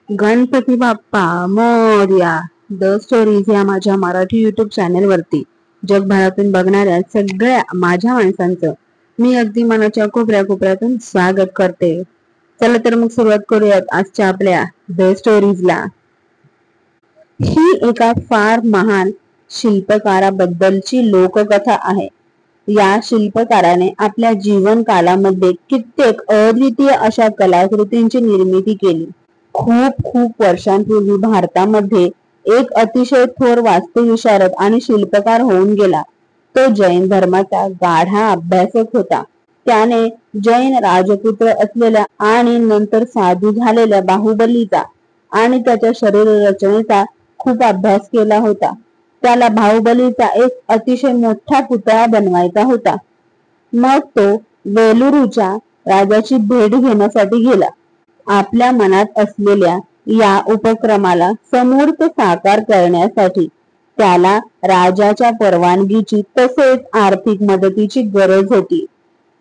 Ganpati Bappa Morya. The stories या माझ्या Marathi YouTube channel वरती जगभरातून बघणाऱ्या सगळ्या माझ्या माणसांचं मी अगदी मनाच्या कोपऱ्या कोपऱ्यातून स्वागत करते. चला तर मग सुरुवात करूयात आजच्या आपल्या द स्टोरीजला. ही एका फार महान शिल्पकाराबद्दलची लोककथा आहे. या शिल्पकाराने आपल्या जीवन कालामध्ये कित्येक अद्वितीय अशा कलाकृतींची निर्मिती केली. खूप खूप वर्षांपूर्वी भारतामध्ये एक अतिशय थोर वास्तुविशारद आणि शिल्पकार होऊन गेला. तो जैन धर्माचा गाढा अभ्यासक होता. त्याने जैन राजपुत्र असलेल्या आणि नंतर साधू झालेल्या बाहुबलीचा आणि त्याच्या शरीर रचनेचा खूप अभ्यास केला होता. त्याला बाहुबलीचा एक अतिशय मोठा पुतळा बनवायचा होता. मग तो वेलुरूच्या राजाची भेट घेण्यासाठी गेला. आपल्या मनात असलेल्या या उपक्रमाला समूर्त साकार करण्यासाठी त्याला राजाच्या परवानगीची तसेच आर्थिक मदतीची गरज होती.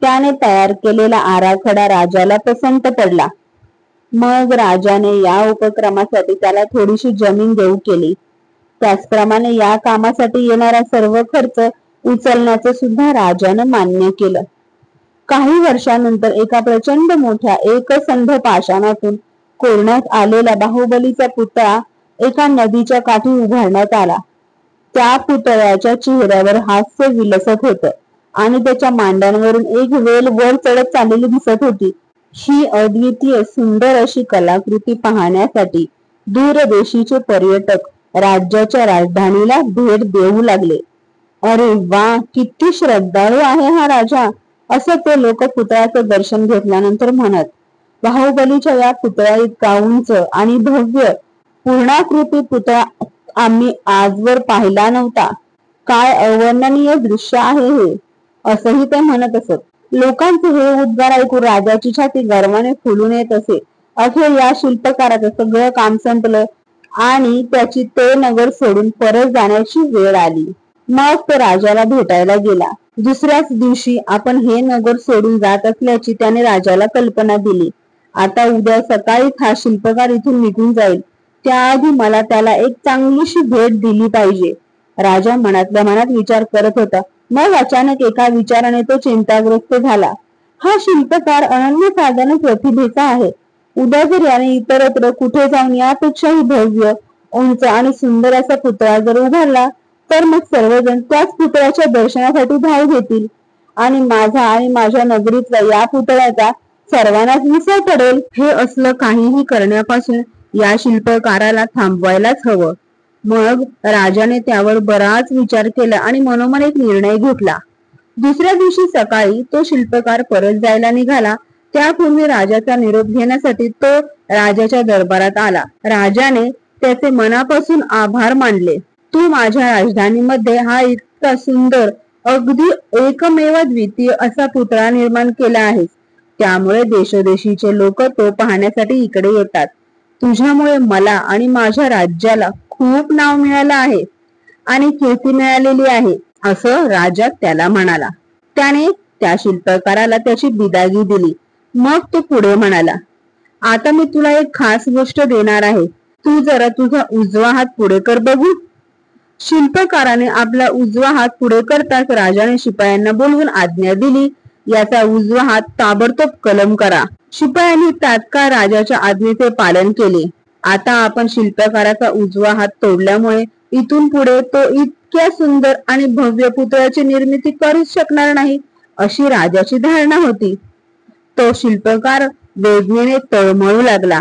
त्याने तयार केलेला आराखडा राजाला पसंत पडला. मग राजाने या उपक्रमासाठी त्याला थोडीशी जमीन देऊ केली. त्याचप्रमाणे या कामासाठी येणारा सर्व खर्च उचलण्याचे सुद्धा राजाने मान्य केलं. काही वर्षानंतर एका प्रचंड मोठ्या एकसंध पाषाणातून कोरण्यात आलेला बाहुबलीचा पुतळा एका नदीच्या काठी उभारण्यात आला. त्या पुतळ्याच्या चेहऱ्यावर हास्य विलसत होतं आणि त्याच्या मांड्यांवरून एक वेल वर चढत चाललेली दिसत होती. ही अद्वितीय सुंदर अशी कलाकृती पाहण्यासाठी दूरदेशीचे पर्यटक राज्याच्या राजधानीला भेट देऊ लागले. अरे वा, किती श्रद्धाळू आहे हा राजा, असं ते लोक पुतळ्याचं दर्शन घेतल्यानंतर म्हणत. बाहुबलीच्या या पुतळ्या इतका उंच आणि भव्य पूर्णाकृती पुतळा आम्ही आजवर पाहिला नव्हता. काय अवर्णनीय दृश्य आहे हे, असंही ते म्हणत असत. लोकांचे हे उद्गार ऐकून राजाची छाती गर्वाने फुलून येत असे. अखेर या शिल्पकाराचं सगळं काम संपलं आणि त्याची ते नगर सोडून परत जाण्याची वेळ आली. मग तो राजाला भेटायला गेला. दुसऱ्याच दिवशी आपण हे नगर सोडून जात असल्याची त्याने राजाला कल्पना दिली. आता उद्या सकाळीच हा शिल्पकार इथून निघून जाईल. त्याआधी मला त्याला एक चांगलीशी भेट दिली पाहिजे. राजा मनातल्या मनात विचार करत होता. मग अचानक एका विचाराने तो चिंताग्रस्त झाला. हा शिल्पकार अनन्यसाधारण प्रतिभेचा आहे. उद्या जर याने इतरत्र कुठे जाऊन यापेक्षाही भव्य, उंच आणि सुंदर असा पुतळा जर उभारला तर मग सर्वजण त्याच पुतळ्याच्या दर्शनासाठी धाव घेतील आणि माझा आणि माझ्या नगरीतला या पुतळ्याचा सर्वांनाच विसर पडेल. हे असलं काहीही करण्यापासून या शिल्पकाराला थांबवायलाच हवं. मग राजाने त्यावर बराच विचार केला आणि मनोमन एक निर्णय घेतला. दुसऱ्या दिवशी सकाळी तो शिल्पकार परत जायला निघाला. त्यापूर्वी राजाचा निरोप घेण्यासाठी तो राजाच्या दरबारात आला. राजाने त्याचे मनापासून आभार मानले. तू माझ्या राजधानीमध्ये हा इतका सुंदर, अगदी एकमेव द्वितीय असा पुतळा निर्माण केला आहेस. त्यामुळे देशोदेशीचे लोक तो पाहण्यासाठी इकडे येतात. तुझ्यामुळे मला आणि माझ्या राज्याला खूप नाव मिळालं आहे आणि कीर्ती मिळालेली आहे, असं राजा त्याला म्हणाला. त्याने त्या शिल्पकाराला त्याची बिदागी दिली. मग तो पुढे म्हणाला, आता मी तुला एक खास गोष्ट देणार आहे. तू जरा तुझा उजवा हात पुढे कर बघू. शिल्पकाराने आपला उजवा हात पुढे करताच राजाने शिपायांना बोलवून आज्ञा दिली, याचा उजवा हात ताबडतोब कलम करा. शिपायांनी तात्काळ राजाच्या आज्ञेचे पालन केले. आता आपण शिल्पकाराचा उजवा हात तोडल्यामुळे इथून पुढे तो इतक्या सुंदर आणि भव्य पुतळ्याची निर्मिती करूच शकणार नाही, अशी राजाची धारणा होती. तो शिल्पकार वेदनेने तळमळू लागला.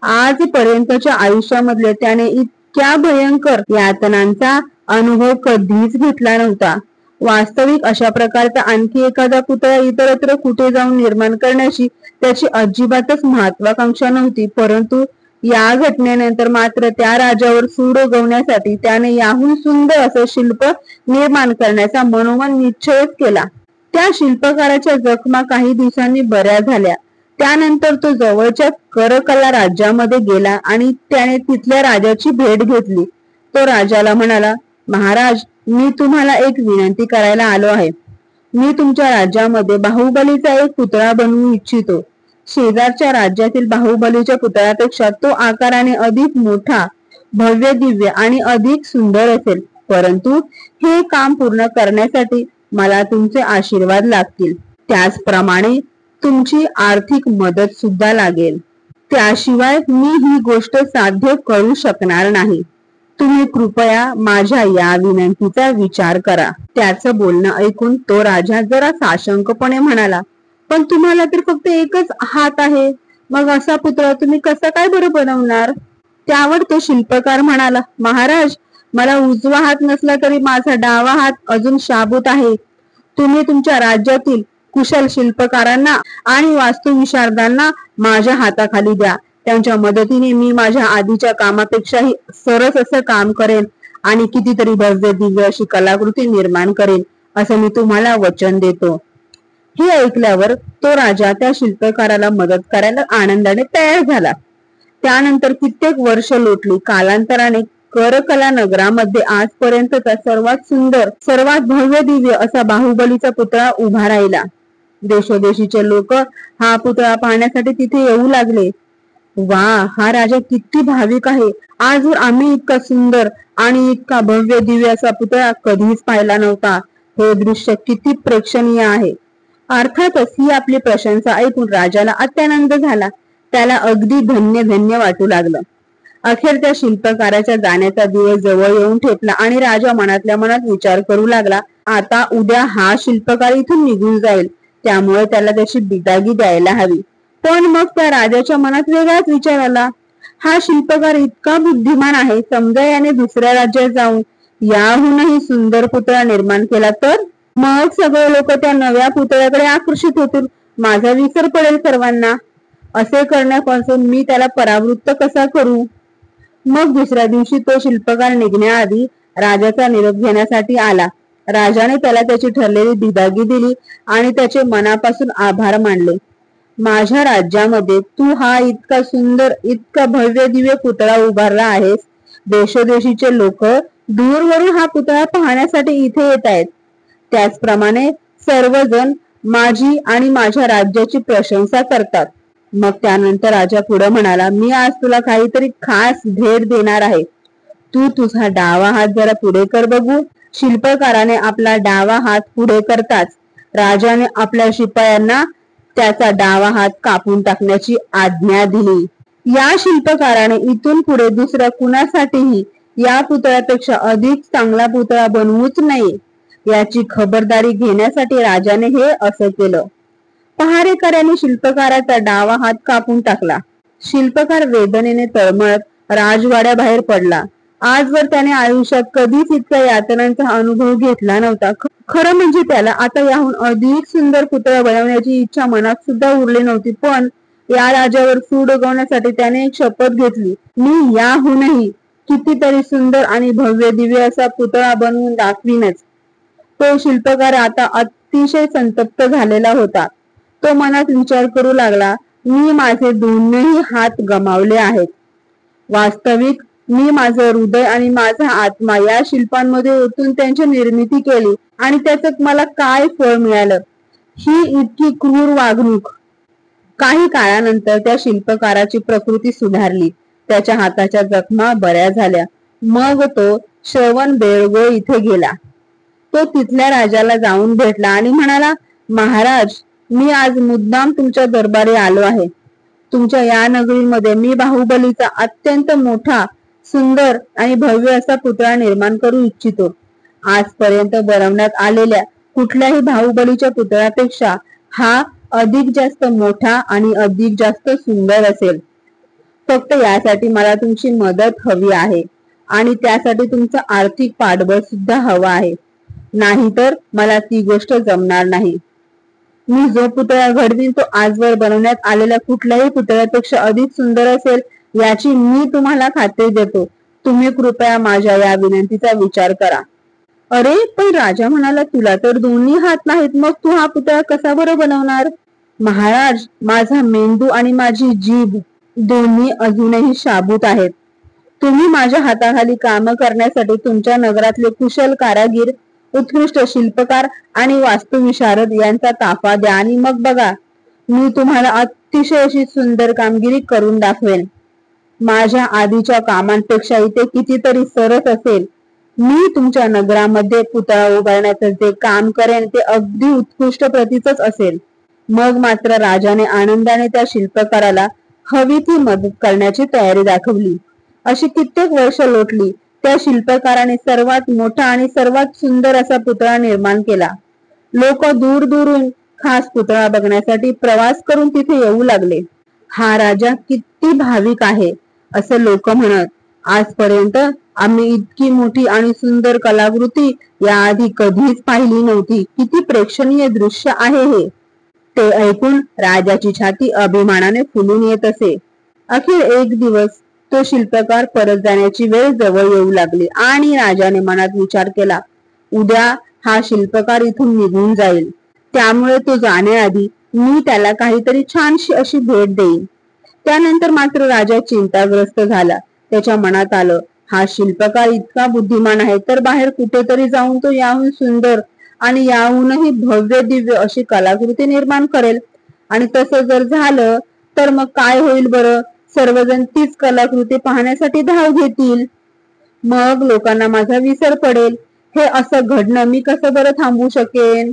आजपर्यंतच्या आयुष्यामधले त्याने इतक्या भयंकर यातनांचा अनुभव कधीच घेतला नव्हता. वास्तविक अशा प्रकारचा आणखी एखादा पुतळा इतरत्र कुठे जाऊन निर्माण करण्याची त्याची अजिबातच महत्वाकांक्षा नव्हती. परंतु या घटनेनंतर मात्र त्या राजावर सूड उगवण्यासाठी त्याने याहून सुंदर असं शिल्प निर्माण करण्याचा मनोमन निश्चयच केला. त्या शिल्पकाराच्या जखमा काही दिवसांनी बऱ्या झाल्या. त्यानंतर तो जवळच्या करकला राज्यामध्ये गेला आणि त्याने तिथल्या राजाची भेट घेतली. तो राजाला म्हणाला, महाराज, मी तुम्हाला एक विनंती करायला आलो आहे. मी तुमच्या राज्यामध्ये बाहुबलीचा एक पुतळा बनवू इच्छितो. शेजारच्या राज्यातील बाहुबलीच्या पुतळ्यापेक्षा तो आकाराने अधिक मोठा, भव्य, दिव्य आणि अधिक सुंदर असेल. परंतु हे काम पूर्ण करण्यासाठी मला तुमचे आशीर्वाद लागतील. त्याचप्रमाणे तुमची आर्थिक मदत सुद्धा लागेल. त्याशिवाय मी ही गोष्ट साध्य करू शकणार नाही. तुम्ही कृपया माझ्या या विनंतीचा विचार करा. त्याचं बोलणं ऐकून तो राजा जरा साशंकपणे म्हणाला, पण तुम्हाला तर फक्त एकच हात आहे, मग असा पुतळा तुम्ही कसा काय बरं बनवणार? त्यावर तो शिल्पकार म्हणाला, महाराज, मला उजवा हात नसला तरी माझा डावा हात अजून शाबूत आहे. तुम्ही तुमच्या राज्यातील कुशल शिल्पकारांना आणि वास्तुविशारदांना माझ्या हाताखाली द्या. त्यांच्या मदतीने मी माझ्या आधीच्या कामापेक्षाही सरस असं काम करेन आणि कितीतरी भव्य दिव्य अशी कलाकृती निर्माण करेन, असं मी तुम्हाला वचन देतो. हे ऐकल्यावर तो राजा त्या शिल्पकाराला मदत करायला आनंदाने तयार झाला. त्यानंतर कित्येक वर्ष लोटली. कालांतराने करकला नगरामध्ये आजपर्यंतचा सर्वात सुंदर, सर्वात भव्य दिव्य असा बाहुबलीचा पुतळा उभा राहिला. देशोदेशीचे लोक हा पुतळा पाहण्यासाठी तिथे येऊ लागले. वा, हा राजा किती भाविक आहे. आजवर आम्ही इतका सुंदर आणि इतका भव्य दिव्य असा पुतळा कधीच पाहिला नव्हता. हे दृश्य किती प्रेक्षणीय आहे. अर्थातच ही आपली प्रशंसा ऐकून राजाला अत्यानंद झाला. त्याला अगदी धन्य धन्य वाटू लागलं. अखेर त्या शिल्पकाराच्या जाण्याचा दिवस जवळ येऊन ठेपला आणि राजा मनातल्या मनात विचार करू लागला, आता उद्या हा शिल्पकार इथून निघून जाईल, त्यामुळे त्याला त्याची बिदागी द्यायला हवी. पण मग त्या राजाच्या मनात वेगळाच विचार आला. हा शिल्पकार इतका बुद्धिमान आहे, समजा याने दुसऱ्या राज्यात जाऊन याहूनही सुंदर पुतळा निर्माण केला तर? मग सगळे लोक त्या नव्या पुतळ्याकडे आकर्षित होतील. माझा विसर पडेल सर्वांना. असे करण्यापासून मी त्याला परावृत्त कसा करू? मग दुसऱ्या दिवशी तो शिल्पकार निघण्याआधी राजाचा निरोप घेण्यासाठी आला. राजाने त्याला त्याची ठरलेली बिदागी दिली आणि त्याचे मनापासून आभार मानले. माझ्या राज्यामध्ये तू हा इतका सुंदर, इतका भव्य दिव्य पुतळा उभारला आहेस. देशोदेशीचे लोक दूरवरून हा पुतळा पाहण्यासाठी इथे येत आहेत. त्याचप्रमाणे सर्वजण माझी आणि माझ्या राज्याची प्रशंसा करतात. मग त्यानंतर राजा पुढे म्हणाला, मी आज तुला काहीतरी खास भेट देणार आहे. तू तुझा डावा हात जरा पुढे कर बघू. शिल्पकाराने आपला डावा हात पुढे करताच राजाने आपल्या शिपायांना त्याचा डावा हात कापून टाकण्याची आज्ञा दिली. या शिल्पकाराने इथून पुढे दुसऱ्या कुणासाठीही या पुतळ्यापेक्षा अधिक चांगला पुतळा बनवूच नये, याची खबरदारी घेण्यासाठी राजाने हे असं केलं. पहारेकऱ्याने शिल्पकाराचा डावा हात कापून टाकला. शिल्पकार वेदनेने तळमळत राजवाड्याबाहेर पडला. आजवर त्याने आयुष्यात कधीच इतक्या यातनांचा अनुभव घेतला नव्हता. खरं म्हणजे त्याला आता याहून अधिक सुंदर पुतळा बनवण्याची इच्छा मनात सुद्धा उरली नव्हती. पण या राजावर सूड उगवण्यासाठी त्याने एक शपथ घेतली, मी याहूनही कितीतरी सुंदर आणि भव्य दिव्य असा पुतळा बनवून दाखवीनच. तो शिल्पकार आता अतिशय संतप्त झालेला होता. तो मनात विचार करू लागला, मी माझे दोन्ही हात गमावले आहेत. वास्तविक मी माझं हृदय आणि माझा आत्मा या शिल्पांमध्ये ओतून त्यांची निर्मिती केली आणि त्याच्यात मला काय फळ मिळालं? ही इतकी क्रूर वागणूक. काही काळानंतर त्या शिल्पकाराची प्रकृती सुधारली. त्याच्या हाताच्या जखमा बऱ्या झाल्या. मग तो श्रवण बेळगोळ इथे गेला. तो तिथल्या राजाला जाऊन भेटला आणि म्हणाला, महाराज, मी आज मुद्दाम तुमच्या दरबारी आलो आहे. तुमच्या या नगरीमध्ये मी बाहुबलीचा अत्यंत मोठा, सुंदर आणि भव्य असा पुतळा निर्माण करू इच्छितो. आजपर्यंत बनवण्यात आलेल्या कुठल्याही बाहुबलीच्या पुतळ्यापेक्षा हा अधिक जास्त मोठा आणि अधिक जास्त सुंदर असेल. फक्त यासाठी मला तुमची मदत हवी आहे आणि त्यासाठी तुमचं आर्थिक पाठबळ सुद्धा हवं आहे. नाहीतर मला ती गोष्ट जमणार नाही. मी जो पुतळा घडवीन तो आजवर बनवण्यात आलेल्या कुठल्याही पुतळ्यापेक्षा अधिक सुंदर असेल, याची मी तुम्हाला खात्री देतो. तुम्ही कृपया माझ्या या विनंतीचा विचार करा. अरे, पण राजा म्हणाला, तुला तर दोन्ही हात नाहीत, मग तू हा पुतळा कसा बरं बनवणार? महाराज, माझा मेंदू आणि माझी जीभ दोन्ही अजूनही शाबूत आहेत. तुम्ही माझ्या हाताखाली काम करण्यासाठी तुमच्या नगरातले कुशल कारागीर, उत्कृष्ट शिल्पकार आणि वास्तुविशारद यांचा ताफा द्या आणि मग बघा, मी तुम्हाला अतिशय अशी सुंदर कामगिरी करून दाखवेन. माझ्या आधीच्या कामांपेक्षा इथे कितीतरी सरस असेल. मी तुमच्या नगरामध्ये पुतळा उभारण्याचं जे काम करेन ते अगदी उत्कृष्ट प्रतीचंच असेल. मग मात्र राजाने आनंदाने त्या शिल्पकाराला हवी ती मदत करण्याची तयारी दाखवली. अशी कित्येक वर्ष लोटली. त्या शिल्पकाराने सर्वात मोठा आणि सर्वात सुंदर असा पुतळा निर्माण केला. लोक दूर दूरून खास पुतळा बघण्यासाठी प्रवास करून तिथे येऊ लागले. हा राजा किती भाविक आहे असं लोक म्हणत. आजपर्यंत आम्ही इतकी मोठी आणि सुंदर कलाकृती याआधी कधीच पाहिली नव्हती. किती प्रेक्षणीय दृश्य आहे हे. ते ऐकून राजाची छाती अभिमानाने फुलून येत असे. अखेर एक दिवस तो शिल्पकार परत जाण्याची वेळ जवळ येऊ लागली आणि राजाने मनात विचार केला, उद्या हा शिल्पकार इथून निघून जाईल. त्यामुळे तो जाण्याआधी मी त्याला काहीतरी छानशी अशी भेट देईन. त्यानंतर मात्र राजा चिंताग्रस्त झाला. त्याच्या मनात आलं, हा शिल्पकार इतका बुद्धिमान आहे तर बाहेर कुठेतरी जाऊन तो याहून सुंदर आणि याहूनही भव्य दिव्य अशी कलाकृती निर्माण करेल. आणि तसं जर झालं तर मग काय होईल बरं? सर्वजण तीच कलाकृती पाहण्यासाठी धाव घेतील. मग लोकांना माझा विसर पडेल. हे असं घडणं मी कसं बरं थांबवू शकेन?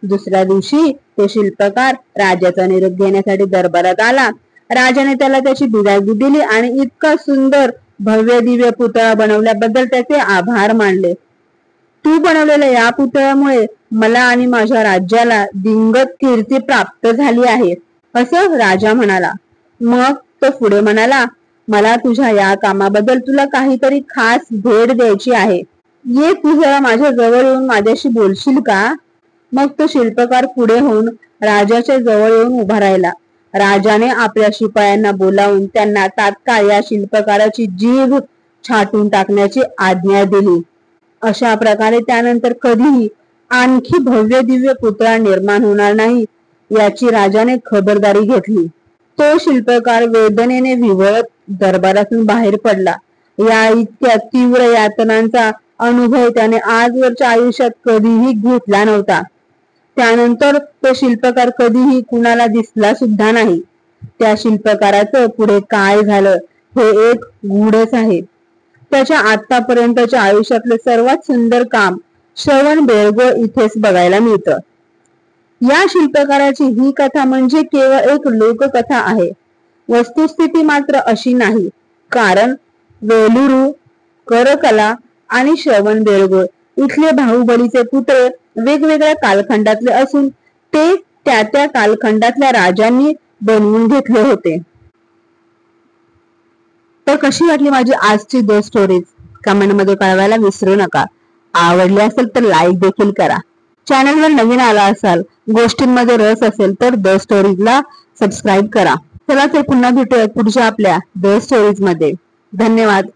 दुसऱ्या दिवशी तो शिल्पकार राजाचा निरोप घेण्यासाठी दरबारात आला. राजाने त्याला त्याची बिदागी दिली आणि इतका सुंदर भव्य दिव्य पुतळा बनवल्याबद्दल त्याचे आभार मानले. तू बनवलेल्या या पुतळ्यामुळे मला आणि माझ्या राज्याला दिंगत कीर्ती प्राप्त झाली आहे असं राजा म्हणाला. मग तो पुढे म्हणाला, मला तुझ्या या कामाबद्दल तुला काहीतरी खास भेट द्यायची आहे. ये तुझ्या माझ्या जवळ येऊन माझ्याशी बोलशील का? मग तो शिल्पकार पुढे होऊन राजाच्या जवळ येऊन उभा राहिला. राजाने आपल्या शिपायांना बोलावून त्यांना तात्काळ या शिल्पकाराची जीभ छाटून टाकण्याची आज्ञा दिली. अशा प्रकारे त्यानंतर कधीही आणखी भव्य दिव्य पुतळा निर्माण होणार नाही याची राजाने खबरदारी घेतली. तो शिल्पकार वेदनेने विव्हळत दरबारातून बाहेर पडला. या इतक्या तीव्र यातनांचा अनुभव त्याने आजवरच्या आयुष्यात कधीही घेतला नव्हता. त्यानंतर तो शिल्पकार कधीही कुणाला दिसला सुद्धा नाही. त्या शिल्पकाराचं पुढे काय झालं हे एक गूढच आहे. त्याच्या आतापर्यंतच्या आयुष्यातले सर्वात सुंदर काम श्रवण बेळगोळ इथेच बघायला मिळतं. या शिल्पकाराची ही कथा म्हणजे केवळ एक लोककथा आहे. वस्तुस्थिती मात्र अशी नाही. कारण वेलुरू, करकला आणि श्रवण बेळगोळ इथले बाहुबलीचे पुतळे वेगवेगळ्या कालखंडातले असून ते त्या त्या कालखंडातल्या राजांनी बनवून घेतले होते. तर कशी वाटली माझी आजची 2 स्टोरीज कमेंट मध्ये कळवायला विसरू नका. आवडली असेल तर लाईक देखील करा. चॅनलवर नवीन आला असाल, गोष्टींमध्ये रस असेल तर 2 स्टोरीजला सबस्क्राईब करा. चला तर पुन्हा भेटूया पुढच्या आपल्या 2 स्टोरीज मध्ये. धन्यवाद.